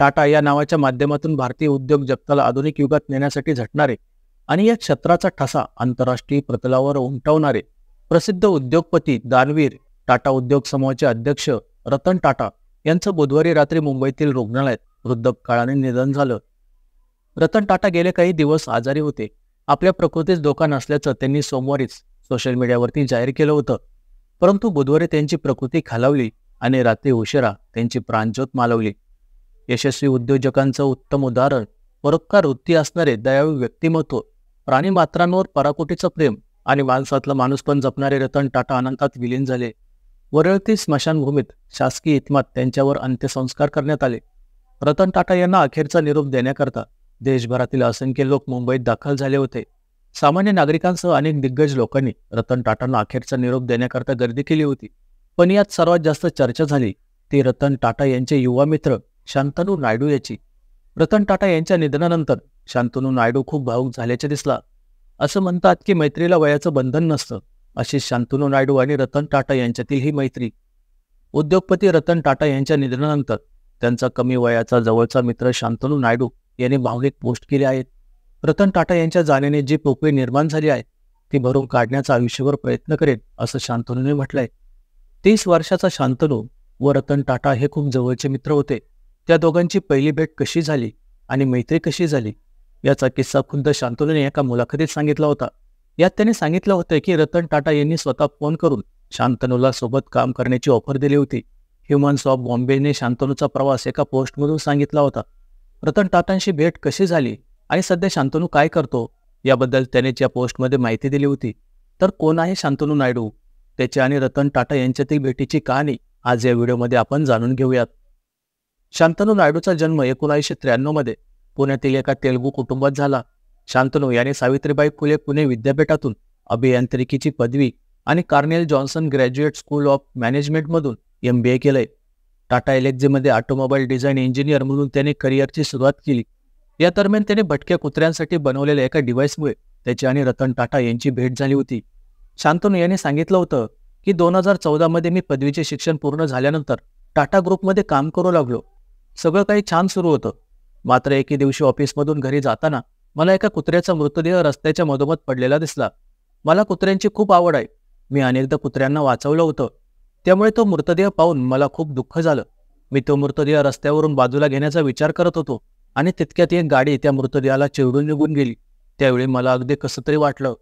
टाटा या नावाच्या माध्यमातून भारतीय उद्योग जगताला आधुनिक युगात नेण्यासाठी झटणारे आणि या क्षेत्राचा ठसा आंतरराष्ट्रीय प्रतलावर उमटवणारे प्रसिद्ध उद्योगपती दानवीर टाटा उद्योग समूहाचे अध्यक्ष रतन टाटा यांचं बुधवारी रात्री मुंबईतील रुग्णालयात वृद्धापकाळाने निधन झालं. रतन टाटा गेले काही दिवस आजारी होते. आपल्या प्रकृतीस धोका नसल्याचं त्यांनी सोमवारीच सोशल मीडियावरती जाहीर केलं होतं. परंतु बुधवारी त्यांची प्रकृती खालावली आणि रात्री उशिरा त्यांची प्राणज्योत मालवली. यशस्वी उद्योजकांचं उत्तम उदाहरण, परोपकार वृत्ती असणारे दयाळू व्यक्तिमत्व, प्राणीमात्रांवर पराकोटीचं प्रेम आणि माणसातलं माणूसपण जपणारे रतन टाटा अनंतात विलीन झाले. वरळती स्मशानभूमीत शासकीय इतमात त्यांच्यावर अंत्यसंस्कार करण्यात आले. रतन टाटा यांना अखेरचा निरोप देण्याकरता देशभरातील असंख्य लोक मुंबईत दाखल झाले होते. सामान्य नागरिकांसह अनेक दिग्गज लोकांनी रतन टाटांना अखेरचा निरोप देण्याकरता गर्दी केली होती. पण यात सर्वात जास्त चर्चा झाली ती रतन टाटा यांचे युवा मित्र शांतनू नायडू याची. रतन टाटा यांच्या निधनानंतर शांतनू नायडू खूप भावुक झाल्याचे दिसला. असं म्हणतात की मैत्रीला वयाचं बंधन नसतं, अशी शांतनू नायडू आणि रतन टाटा यांच्यातील ही मैत्री. उद्योगपती रतन टाटा यांच्या निधनानंतर त्यांचा कमी वयाचा जवळचा मित्र शांतनू नायडू यांनी भावनिक पोस्ट केले आहेत. रतन टाटा यांच्या जाण्याने जी पोकळी निर्माण झाली आहे ती भरून काढण्याचा आयुष्यभर प्रयत्न करेन, असं शांतनूने म्हटलंय. 30 वर्षाचा शांतनू व रतन टाटा हे खूप जवळचे मित्र होते. त्या दोघांची पहिली भेट कशी झाली आणि मैत्री कशी झाली याचा किस्सा खुद्द शांतनूने एका मुलाखतीत सांगितला होता. यात त्यांनी सांगितलं होतं की रतन टाटा यांनी स्वतः फोन करून शांतनूला सोबत काम करण्याची ऑफर दिली होती. ह्युमन्स ऑफ बॉम्बेने शांतनूचा प्रवास एका पोस्टमधून सांगितला होता. रतन टाटांशी भेट कशी झाली आणि सध्या शांतनू काय करतो याबद्दल त्याने या पोस्टमध्ये माहिती दिली होती. तर कोण आहे शांतनू नायडू, त्याची आणि रतन टाटा यांच्यातील भेटीची कहाणी आज या व्हिडिओमध्ये आपण जाणून घेऊयात. शांतनू नायडूचा जन्म 1993 मध्ये पुण्यातील एका तेलुगू कुटुंबात झाला. शांतनू याने सावित्रीबाई फुले पुणे विद्यापीठातून अभियांत्रिकीची पदवी आणि Cornell Johnson graduate school of मॅनेजमेंटमधून MBA केलंय. टाटा एलेक्झीमध्ये ऑटोमोबाईल डिझाईन इंजिनियर म्हणून त्याने करिअरची सुरुवात केली. या दरम्यान त्याने भटक्या कुत्र्यांसाठी बनवलेल्या एका डिव्हाइसमुळे त्याची आणि रतन टाटा यांची भेट झाली होती. शांतनू यांनी सांगितलं होतं की 2014 मध्ये मी पदवीचे शिक्षण पूर्ण झाल्यानंतर टाटा ग्रुपमध्ये काम करू लागलो. सगळं काही छान सुरू होतं. मात्र एके दिवशी ऑफिसमधून घरी जाताना मला एका कुत्र्याचा मृतदेह रस्त्याच्या मधोमध पडलेला दिसला. मला कुत्र्यांची खूप आवड आहे. मी अनेकदा कुत्र्यांना वाचवलं होतं. त्यामुळे तो मृतदेह पाहून मला खूप दुःख झालं. मी तो मृतदेह रस्त्यावरून बाजूला घेण्याचा विचार करत होतो आणि तितक्यात एक गाडी त्या मृतदेहाला चिरडून निघून गेली. त्यावेळी मला अगदी कसं तरी वाटलं.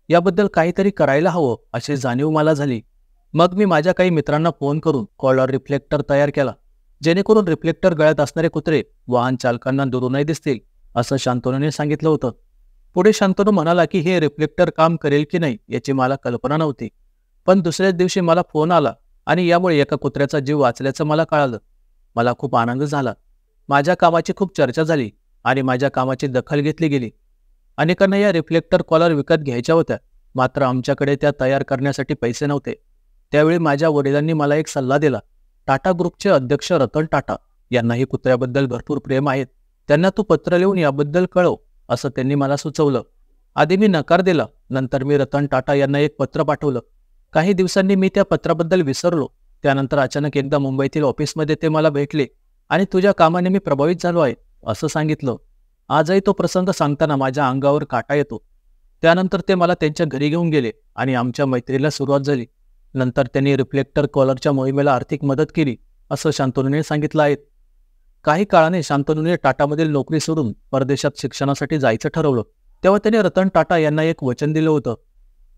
याबद्दल काहीतरी करायला हवं अशी जाणीव मला झाली. मग मी माझ्या काही मित्रांना फोन करून कॉलर रिफ्लेक्टर तयार केला, जेणेकरून रिफ्लेक्टर गळ्यात असणारे कुत्रे वाहन चालकांना दुरूनही दिसतील, असं शांतनूने सांगितलं होतं. पुढे शांतनू म्हणाला की हे रिफ्लेक्टर काम करेल की नाही याची मला कल्पना नव्हती. पण दुसऱ्याच दिवशी मला फोन आला आणि यामुळे एका कुत्र्याचा जीव वाचल्याचं मला कळालं. मला खूप आनंद झाला. माझ्या कामाची खूप चर्चा झाली आणि माझ्या कामाची दखल घेतली गेली. अनेकांना या रिफ्लेक्टर कॉलर विकत घ्यायच्या होत्या, मात्र आमच्याकडे त्या तयार करण्यासाठी पैसे नव्हते. त्यावेळी माझ्या वडिलांनी मला एक सल्ला दिला. टाटा ग्रुपचे अध्यक्ष रतन टाटा यांनाही कुत्र्याबद्दल भरपूर प्रेम आहेत. त्यांना तू पत्र लिहून याबद्दल कळव, असं त्यांनी मला सुचवलं. आधी मी नकार दिला. नंतर मी रतन टाटा यांना एक पत्र पाठवलं. काही दिवसांनी मी त्या पत्राबद्दल विसरलो. त्यानंतर अचानक एकदा मुंबईतील ऑफिसमध्ये ते मला भेटले आणि तुझ्या कामाने मी प्रभावित झालो आहे, असं सांगितलं. आजही तो प्रसंग सांगताना माझ्या अंगावर काटा येतो. त्यानंतर ते मला त्यांच्या घरी घेऊन गेले आणि आमच्या मैत्रीला सुरुवात झाली. नंतर त्यांनी रिफ्लेक्टर कॉलरच्या मोहिमेला आर्थिक मदत केली, असं शांतनूने सांगितलं आहे. काही काळाने शांतनूने टाटामधील नोकरी सोडून परदेशात शिक्षणासाठी जायचं ठरवलं. तेव्हा त्याने रतन टाटा यांना एक वचन दिलं होतं.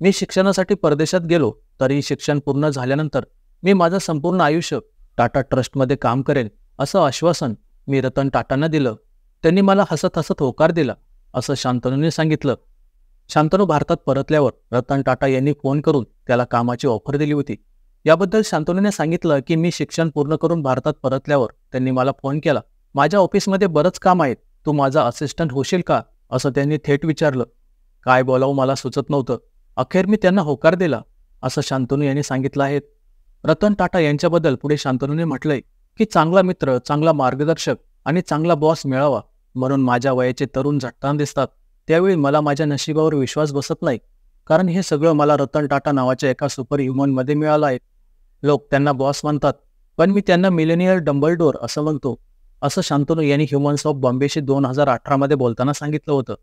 मी शिक्षणासाठी परदेशात गेलो तरीही शिक्षण पूर्ण झाल्यानंतर मी माझं संपूर्ण आयुष्य टाटा ट्रस्टमध्ये काम करेन, असं आश्वासन मी रतन टाटांना दिलं. त्यांनी मला हसत हसत होकार दिला, असं शांतनूने सांगितलं. शांतनू भारतात परतल्यावर रतन टाटा यांनी फोन करून त्याला कामाची ऑफर दिली होती. याबद्दल शांतनूने सांगितलं की मी शिक्षण पूर्ण करून भारतात परतल्यावर त्यांनी मला फोन केला. माझ्या ऑफिसमध्ये बरंच काम आहे, तू माझा असिस्टंट होशील का, असं त्यांनी थेट विचारलं. काय बोलावं मला सुचत नव्हतं. अखेर मी त्यांना होकार दिला, असं शांतनू यांनी सांगितलं आहे. रतन टाटा यांच्याबद्दल पुढे शांतनूने म्हटलंय की चांगला मित्र, चांगला मार्गदर्शक आणि चांगला बॉस मिळावा म्हणून माझ्या वयाचे तरुण झटताना दिसतात. त्यावेळी मला माझ्या नशिबावर विश्वास बसत नाही, कारण हे सगळं मला रतन टाटा नावाच्या एका सुपर ह्युमनमध्ये मिळालं आहे. लोक त्यांना बॉस म्हणतात, पण मी त्यांना मिलेनियर डंबलडोर असं म्हणतो. असं शांतनू यांनी ह्युमन्स ऑफ बॉम्बेशी 2018 मध्ये बोलताना सांगितलं होतं.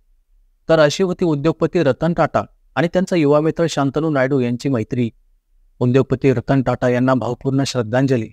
तर अशी होती उद्योगपती रतन टाटा आणि त्यांचा युवा मित्र शांतनू नायडू यांची मैत्री. उद्योगपती रतन टाटा यांना भावपूर्ण श्रद्धांजली.